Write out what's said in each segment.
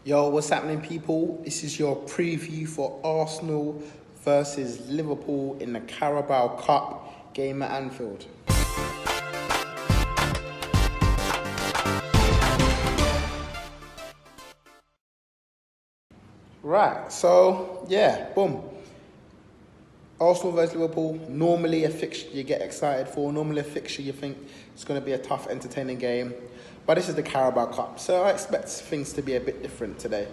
Yo, what's happening, people? This is your preview for Arsenal versus Liverpool in the Carabao Cup game at Anfield. Right, so yeah, boom. Arsenal versus Liverpool, normally a fixture you get excited for, normally a fixture you think it's going to be a tough, entertaining game. But this is the Carabao Cup, so I expect things to be a bit different today.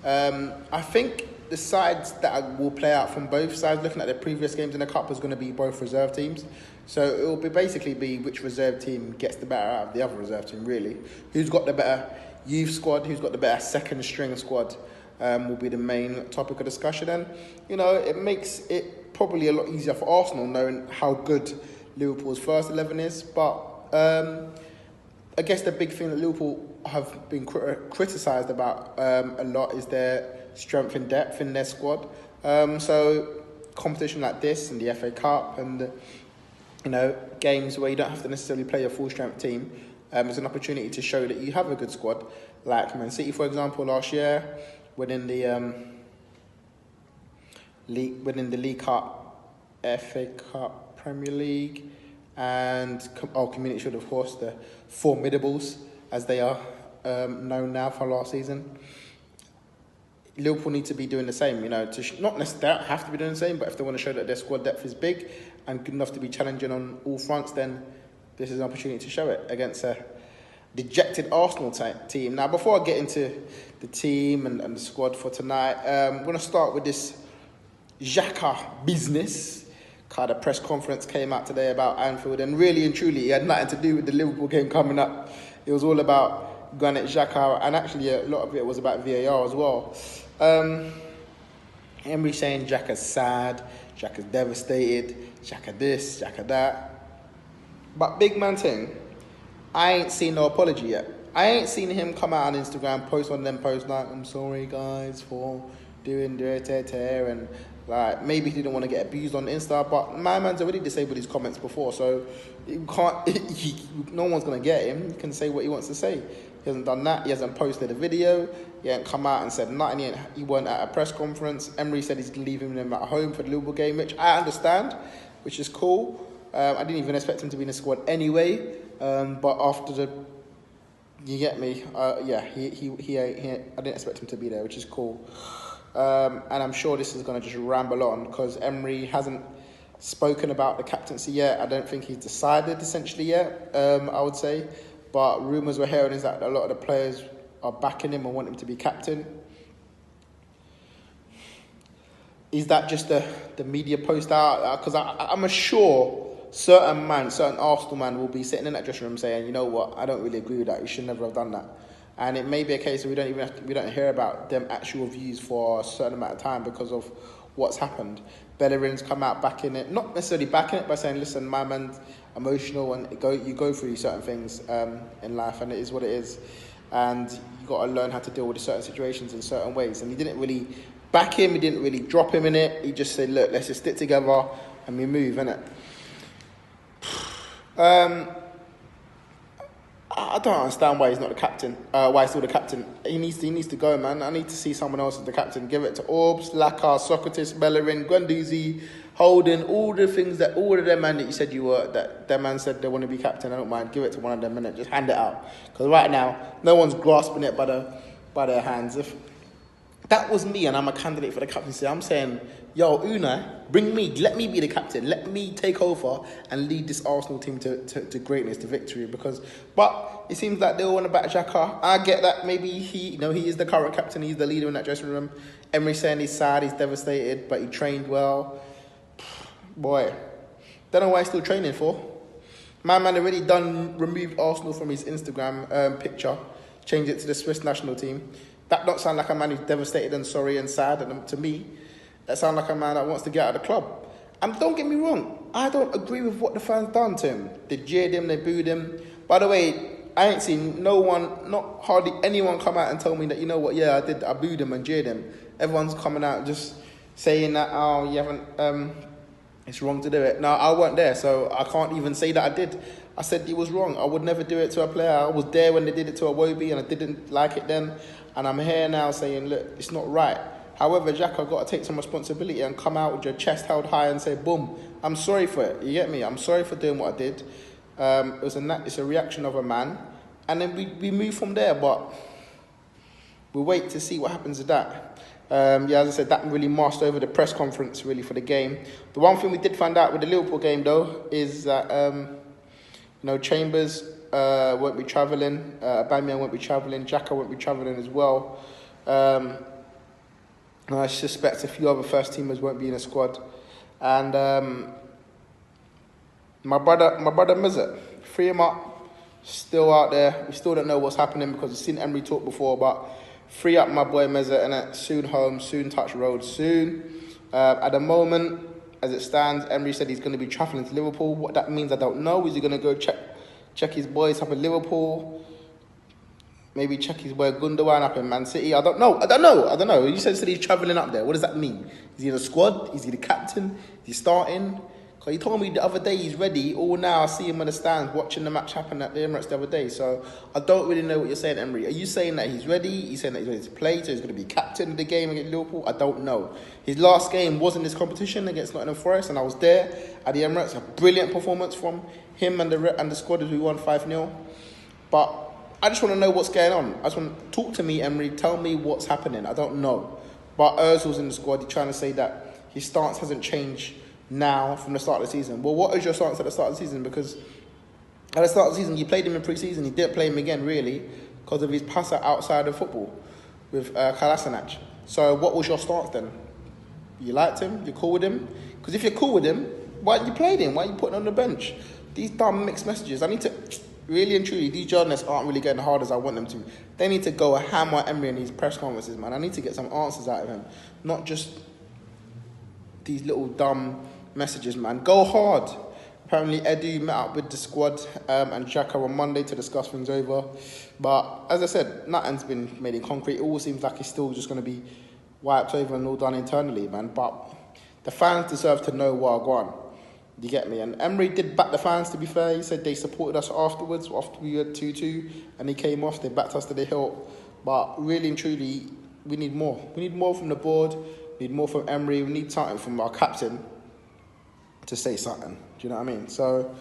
I think the sides that will play out from both sides, looking at the previous games in the Cup, is going to be both reserve teams. So it will basically be which reserve team gets the better out of the other reserve team, really. Who's got the better youth squad, who's got the better second string squad will be the main topic of discussion. And, you know, it makes it probably a lot easier for Arsenal knowing how good Liverpool's first 11 is. But I guess the big thing that Liverpool have been criticised about a lot is their strength and depth in their squad. So competition like this and the FA Cup and games where you don't have to necessarily play a full strength team is an opportunity to show that you have a good squad. Like Man City, for example, last year, winning the League Cup, FA Cup, Premier League, and Community Shield, of course, the Formidables, as they are known now for last season. Liverpool need to be doing the same, not necessarily have to be doing the same, but if they want to show that their squad depth is big and good enough to be challenging on all fronts, then this is an opportunity to show it against a dejected Arsenal team. Now, before I get into the team and the squad for tonight, I'm going to start with this Xhaka business. The press conference came out today about Anfield, and really and truly, it had nothing to do with the Liverpool game coming up. It was all about Granit Xhaka, and actually a lot of it was about VAR as well. Emery saying Xhaka's sad, Xhaka's devastated, Xhaka this, Xhaka that. But big man thing, I ain't seen no apology yet. I ain't seen him come out on Instagram, post on them posts like, I'm sorry guys for doing tear, and like maybe he didn't want to get abused on Insta, but my man's already disabled his comments before, so you can't. No one's gonna get him. He can say what he wants to say. He hasn't done that. He hasn't posted a video. He hasn't come out and said nothing. He weren't at a press conference. Emery said he's leaving him at home for the Liverpool game, which I understand, which is cool. I didn't even expect him to be in the squad anyway. But after you get me, I didn't expect him to be there, which is cool. And I'm sure this is going to just ramble on because Emery hasn't spoken about the captaincy yet. I don't think he's decided essentially yet, I would say. But rumours we're hearing is that a lot of the players are backing him and want him to be captain. Is that just the media post out? Because I'm sure certain Arsenal man will be sitting in that dressing room saying, you know what, I don't really agree with that. You should never have done that. And it may be a case that we don't hear about them actual views for a certain amount of time because of what's happened. Bellerin's come out backing it, not necessarily backing it, by saying, listen, my man's emotional and you go through certain things in life, and it is what it is. And you got to learn how to deal with certain situations in certain ways. And he didn't really back him, he didn't really drop him in it. He just said, look, let's just stick together and we move, innit? I don't understand why he's not the captain. Why he's still the captain. He needs to go, man. I need to see someone else as the captain. Give it to Orbs, Laka, Socrates, Bellerin, Guendouzi, Holden, all the of them man that you said you were, that man said they want to be captain. I don't mind. Give it to one of them, innit? Just hand it out. Because right now, no one's grasping it by their hands. If that was me and I'm a candidate for the captaincy, I'm saying, yo, Unai, bring me, let me be the captain. Let me take over and lead this Arsenal team to greatness, to victory. But it seems like they all want to back Xhaka. I get that. Maybe he is the current captain. He's the leader in that dressing room. Emery saying he's sad, he's devastated, but he trained well. Boy, don't know why he's still training for. My man already removed Arsenal from his Instagram picture, changed it to the Swiss national team. That don't sound like a man who's devastated and sorry and sad. And to me, that sounds like a man that wants to get out of the club. And don't get me wrong, I don't agree with what the fans done to him. They jeered him, they booed him. By the way, I ain't seen no one, not hardly anyone come out and tell me that, you know what, yeah, I booed him and jeered him. Everyone's coming out just saying that, oh, you haven't, it's wrong to do it. No, I weren't there, so I can't even say that I did. I said he was wrong. I would never do it to a player. I was there when they did it to Iwobi and I didn't like it then. And I'm here now saying, look, it's not right. However, Xhaka got to take some responsibility and come out with your chest held high and say, boom, I'm sorry for it. You get me? I'm sorry for doing what I did. It's a reaction of a man. And then we move from there, but we'll wait to see what happens with that. As I said, that really masked over the press conference, really, for the game. The one thing we did find out with the Liverpool game, though, is that, Chambers won't be travelling, Aubameyang won't be travelling, Xhaka won't be travelling as well. I suspect a few other first-teamers won't be in the squad. And my brother Mizet, free him up, still out there. We still don't know what's happening because we've seen Emery talk before, but free up my boy Mezza, and soon home, soon touch road, soon. At the moment, as it stands, Emery said he's going to be travelling to Liverpool. What that means, I don't know. Is he going to go check his boys up in Liverpool? Maybe check his boy Gundogan up in Man City? I don't know. You said he's travelling up there. What does that mean? Is he in the squad? Is he the captain? Is he starting? Because he told me the other day he's ready. All now I see him in the stands watching the match happen at the Emirates the other day. So I don't really know what you're saying, Emery. Are you saying that he's ready? Are you saying that he's ready to play? So he's going to be captain of the game against Liverpool? I don't know. His last game was in this competition against Nottingham Forest, and I was there at the Emirates. A brilliant performance from him and the squad as we won 5-0. But I just want to know what's going on. I just want to talk to me, Emery. Tell me what's happening. I don't know. But Ozil's in the squad. He's trying to say that his stance hasn't changed now from the start of the season. Well, what is your stance at the start of the season? Because at the start of the season, you played him in pre-season. You didn't play him again, really, because of his passer outside of football with Kolasinac. So what was your stance then? You liked him? You're cool with him? Because if you're cool with him, why didn't you play him? Why are you putting him on the bench? These dumb mixed messages. I need to... Really and truly, these journalists aren't really getting hard as I want them to. They need to go hammer Emery in these press conferences, man. I need to get some answers out of him. Not just these little dumb messages, man. Go hard. Apparently, Edu met up with the squad and Xhaka on Monday to discuss things over. But as I said, nothing's been made in concrete. It all seems like it's still just going to be wiped over and all done internally, man. But the fans deserve to know what are going on. You get me? And Emery did back the fans, to be fair. He said they supported us afterwards, after we had 2-2, and he came off. They backed us to the hilt. But really and truly, we need more. We need more from the board. We need more from Emery. We need something from our captain to say something. Do you know what I mean? So,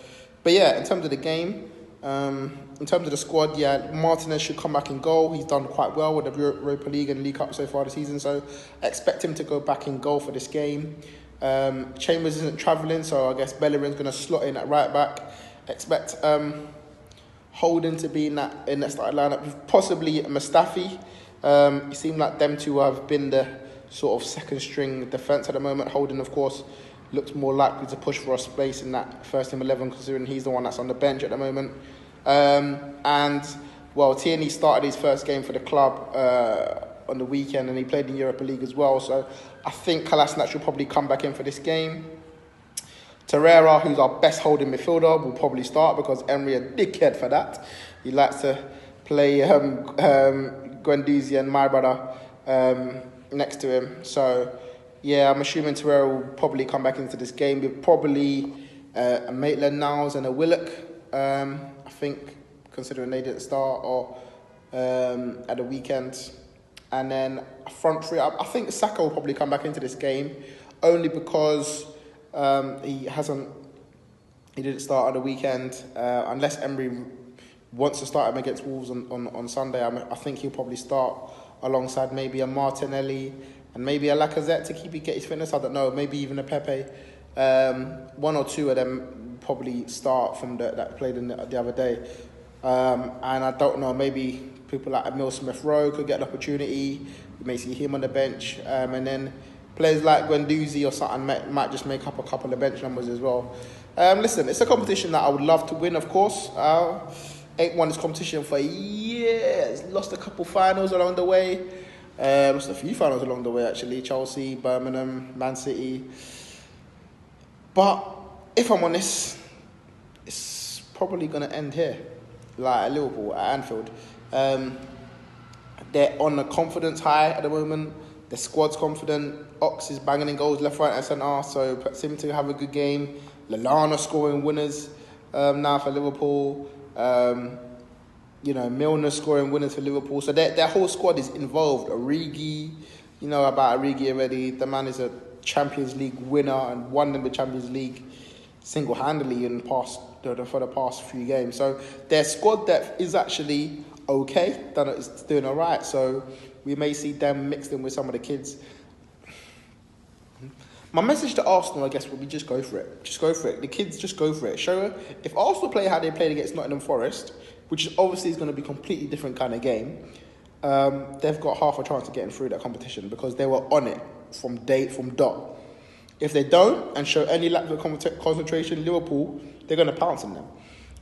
but yeah, in terms of the game, in terms of the squad, yeah, Martinez should come back in goal. He's done quite well with the Europa League and League Cup so far this season. So I expect him to go back in goal for this game. Chambers isn't travelling, so I guess Bellerin's going to slot in at right back. Expect Holden to be in that starting lineup with possibly Mustafi. It seemed like them two have been the sort of second string defence at the moment. Holden, of course, looks more likely to push for a space in that first team 11, considering he's the one that's on the bench at the moment. Tierney started his first game for the club on the weekend, and he played in Europa League as well. So I think Kolasinac will probably come back in for this game. Torreira, who's our best holding midfielder, will probably start because Emery a dickhead for that. He likes to play Guendouzi and my brother next to him. So yeah, I'm assuming Torreira will probably come back into this game with probably a Maitland-Niles and a Willock. I think, considering they didn't start or at the weekend. And then front three, I think Xhaka will probably come back into this game, only because he didn't start on the weekend. Unless Emery wants to start him against Wolves on Sunday, I think he'll probably start alongside maybe a Martinelli and maybe a Lacazette to get his fitness. I don't know, maybe even a Pepe. One or two of them probably start from that played in the other day. And I don't know, maybe people like Emil Smith-Rowe could get an opportunity. You may see him on the bench. And then players like Guendouzi or something might just make up a couple of bench numbers as well. Listen, it's a competition that I would love to win, of course. 8-1 this competition for years. Lost a couple finals along the way. Lost a few finals along the way, actually. Chelsea, Birmingham, Man City. But if I'm honest, it's probably going to end here. Like at Liverpool, at Anfield. They're on a confidence high at the moment. The squad's confident. Ox is banging in goals left, right and centre. So seem to have a good game. Lallana scoring winners. now for Liverpool. Milner scoring winners for Liverpool. So their whole squad is involved. Origi, you know about Origi already. The man is a Champions League winner and won them the Champions League single-handedly for the past few games. So their squad depth is actually okay. It's doing all right. So we may see them mixed in with some of the kids. My message to Arsenal, I guess, would be just go for it. Just go for it. The kids, just go for it. Show her. If Arsenal play how they played against Nottingham Forest, which is obviously going to be a completely different kind of game, they've got half a chance of getting through that competition because they were on it from dot. If they don't and show any lack of concentration, Liverpool, they're going to pounce on them.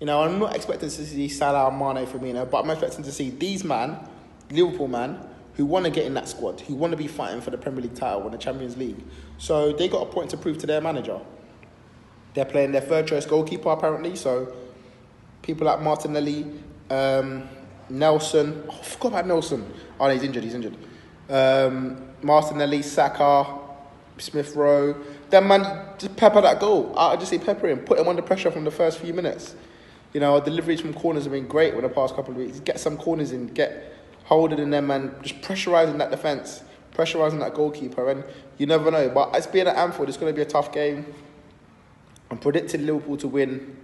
I'm not expecting to see Salah, Mane, Firmino, but I'm expecting to see these Liverpool who want to get in that squad, who want to be fighting for the Premier League title and the Champions League. So they got a point to prove to their manager. They're playing their third choice goalkeeper apparently, so people like Martinelli, Nelson. Oh, I forgot about Nelson. Oh, no, he's injured. Martinelli, Xhaka, Smith Rowe. That man, just pepper that goal. I just say pepper him. Put him under pressure from the first few minutes. Deliveries from corners have been great in the past couple of weeks. Get some corners in, get holding in them and just pressurising that defence, pressurising that goalkeeper. And you never know. But it's being at Anfield, it's going to be a tough game. I'm predicting Liverpool to win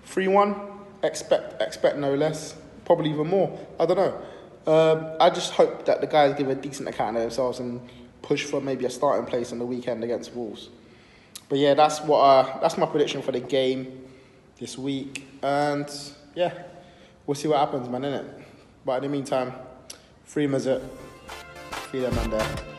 3-1. Expect no less. Probably even more. I don't know. I just hope that the guys give a decent account of themselves and push for maybe a starting place on the weekend against Wolves. But yeah, that's my prediction for the game this week. And yeah, we'll see what happens, man, innit? But in the meantime, free Mazet, free them man there.